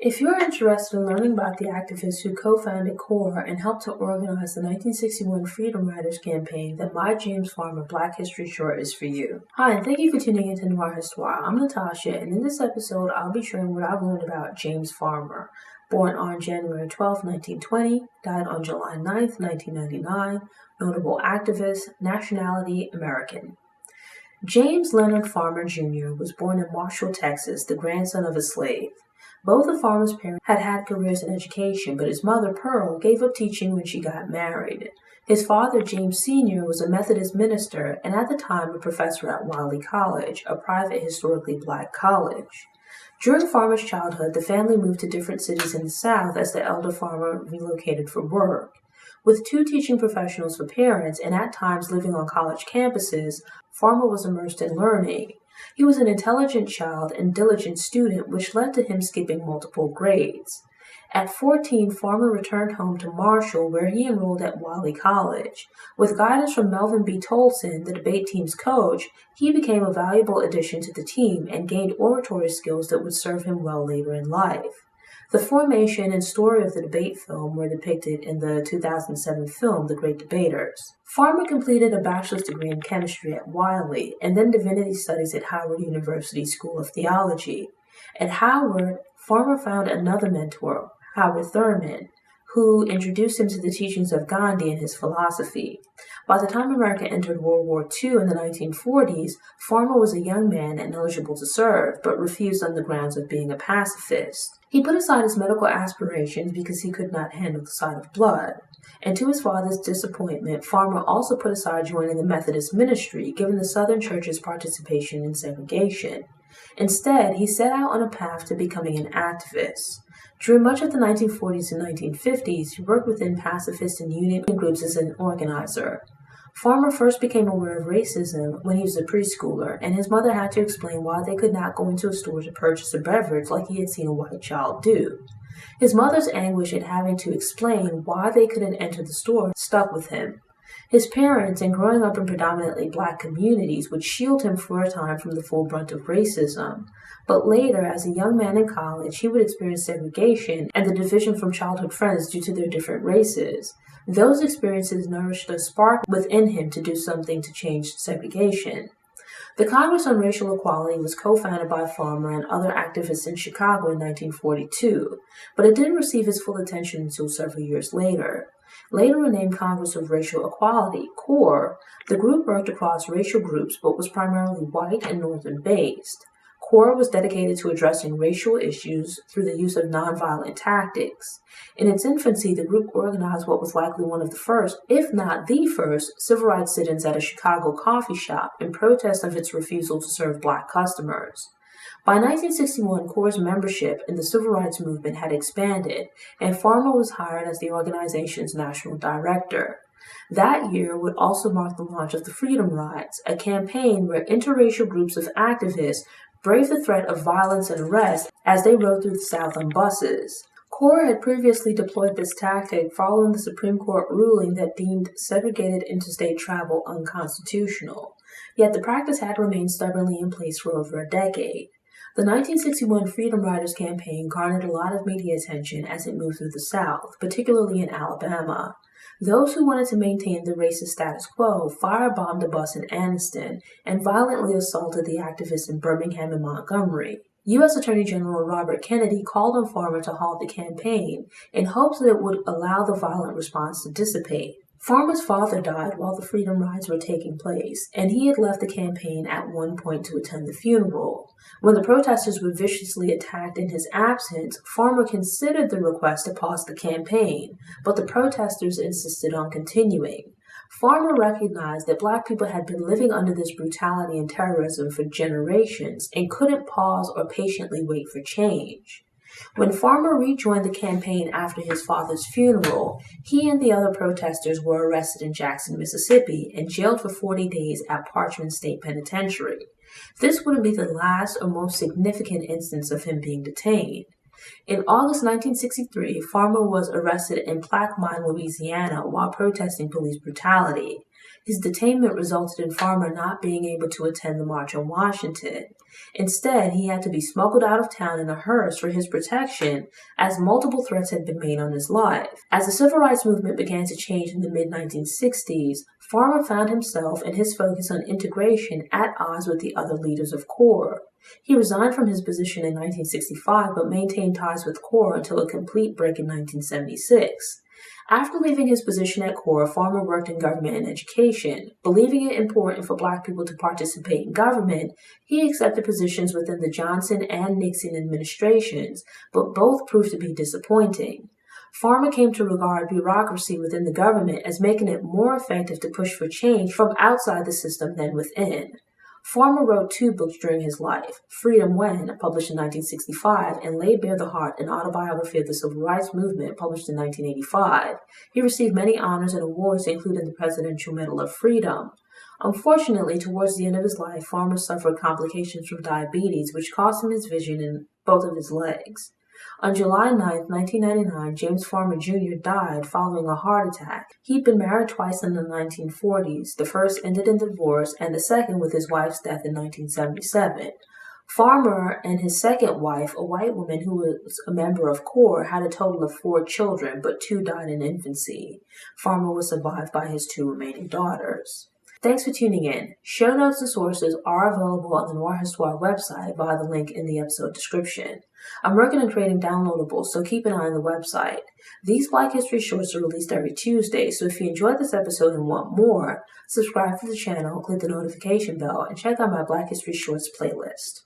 If you're interested in learning about the activists who co-founded CORE and helped to organize the 1961 Freedom Riders campaign, then my James Farmer Black History Short is for you. Hi, and thank you for tuning into Noir Histoire. I'm Natasha, and in this episode, I'll be sharing what I've learned about James Farmer. Born on January 12, 1920, died on July 9, 1999, notable activist, nationality, American. James Leonard Farmer Jr. was born in Marshall, Texas, the grandson of a slave. Both of Farmer's parents had had careers in education, but his mother, Pearl, gave up teaching when she got married. His father, James Sr., was a Methodist minister and at the time a professor at Wiley College, a private historically black college. During Farmer's childhood, the family moved to different cities in the South as the elder Farmer relocated for work. With two teaching professionals for parents and at times living on college campuses, Farmer was immersed in learning. He was an intelligent child and diligent student, which led to him skipping multiple grades. At 14, Farmer returned home to Marshall, where he enrolled at Wiley College. With guidance from Melvin B. Tolson, the debate team's coach, he became a valuable addition to the team and gained oratory skills that would serve him well later in life. The formation and story of the debate film were depicted in the 2007 film, The Great Debaters. Farmer completed a bachelor's degree in chemistry at Wiley and then divinity studies at Howard University School of Theology. At Howard, Farmer found another mentor, Howard Thurman, who introduced him to the teachings of Gandhi and his philosophy. By the time America entered World War II in the 1940s, Farmer was a young man and eligible to serve, but refused on the grounds of being a pacifist. He put aside his medical aspirations because he could not handle the sight of blood. And to his father's disappointment, Farmer also put aside joining the Methodist ministry, given the Southern Church's participation in segregation. Instead, he set out on a path to becoming an activist. During much of the 1940s and 1950s, he worked within pacifist and union groups as an organizer. Farmer first became aware of racism when he was a preschooler, and his mother had to explain why they could not go into a store to purchase a beverage like he had seen a white child do. His mother's anguish at having to explain why they couldn't enter the store stuck with him. His parents, and growing up in predominantly black communities, would shield him for a time from the full brunt of racism. But later, as a young man in college, he would experience segregation and the division from childhood friends due to their different races. Those experiences nourished a spark within him to do something to change segregation. The Congress on Racial Equality was co-founded by Farmer and other activists in Chicago in 1942, but it didn't receive its full attention until several years later. Later renamed Congress of Racial Equality, CORE, the group worked across racial groups but was primarily white and northern based. CORE was dedicated to addressing racial issues through the use of nonviolent tactics. In its infancy, the group organized what was likely one of the first, if not the first, civil rights sit-ins at a Chicago coffee shop in protest of its refusal to serve black customers. By 1961, CORE's membership in the civil rights movement had expanded, and Farmer was hired as the organization's national director. That year would also mark the launch of the Freedom Rides, a campaign where interracial groups of activists braved the threat of violence and arrest as they rode through the South on buses. CORE had previously deployed this tactic following the Supreme Court ruling that deemed segregated interstate travel unconstitutional, yet the practice had remained stubbornly in place for over a decade. The 1961 Freedom Riders campaign garnered a lot of media attention as it moved through the South, particularly in Alabama. Those who wanted to maintain the racist status quo firebombed a bus in Anniston and violently assaulted the activists in Birmingham and Montgomery. U.S. Attorney General Robert Kennedy called on Farmer to halt the campaign in hopes that it would allow the violent response to dissipate. Farmer's father died while the Freedom Rides were taking place, and he had left the campaign at one point to attend the funeral. When the protesters were viciously attacked in his absence, Farmer considered the request to pause the campaign, but the protesters insisted on continuing. Farmer recognized that black people had been living under this brutality and terrorism for generations and couldn't pause or patiently wait for change. When Farmer rejoined the campaign after his father's funeral, he and the other protesters were arrested in Jackson, Mississippi, and jailed for 40 days at Parchman State Penitentiary. This wouldn't be the last or most significant instance of him being detained. In August 1963, Farmer was arrested in Plaquemine, Louisiana, while protesting police brutality. His detainment resulted in Farmer not being able to attend the March on Washington. Instead, he had to be smuggled out of town in a hearse for his protection, as multiple threats had been made on his life. As the civil rights movement began to change in the mid-1960s, Farmer found himself and his focus on integration at odds with the other leaders of CORE. He resigned from his position in 1965 but maintained ties with CORE until a complete break in 1976. After leaving his position at CORE, Farmer worked in government and education. Believing it important for Black people to participate in government, he accepted positions within the Johnson and Nixon administrations, but both proved to be disappointing. Farmer came to regard bureaucracy within the government as making it more effective to push for change from outside the system than within. Farmer wrote 2 books during his life, Freedom When, published in 1965, and Lay Bare the Heart, an autobiography of the Civil Rights Movement, published in 1985. He received many honors and awards, including the Presidential Medal of Freedom. Unfortunately, towards the end of his life, Farmer suffered complications from diabetes, which cost him his vision in both of his legs. On July 9, 1999, James Farmer Jr. died following a heart attack. He'd been married twice in the 1940s. The first ended in divorce, and the second with his wife's death in 1977. Farmer and his second wife, a white woman who was a member of CORE, had a total of 4 children, but 2 died in infancy. Farmer was survived by his 2 remaining daughters. Thanks for tuning in. Show notes and sources are available on the Noir Histoire website via the link in the episode description. I'm working on creating downloadables, so keep an eye on the website. These Black History Shorts are released every Tuesday, so if you enjoyed this episode and want more, subscribe to the channel, click the notification bell, and check out my Black History Shorts playlist.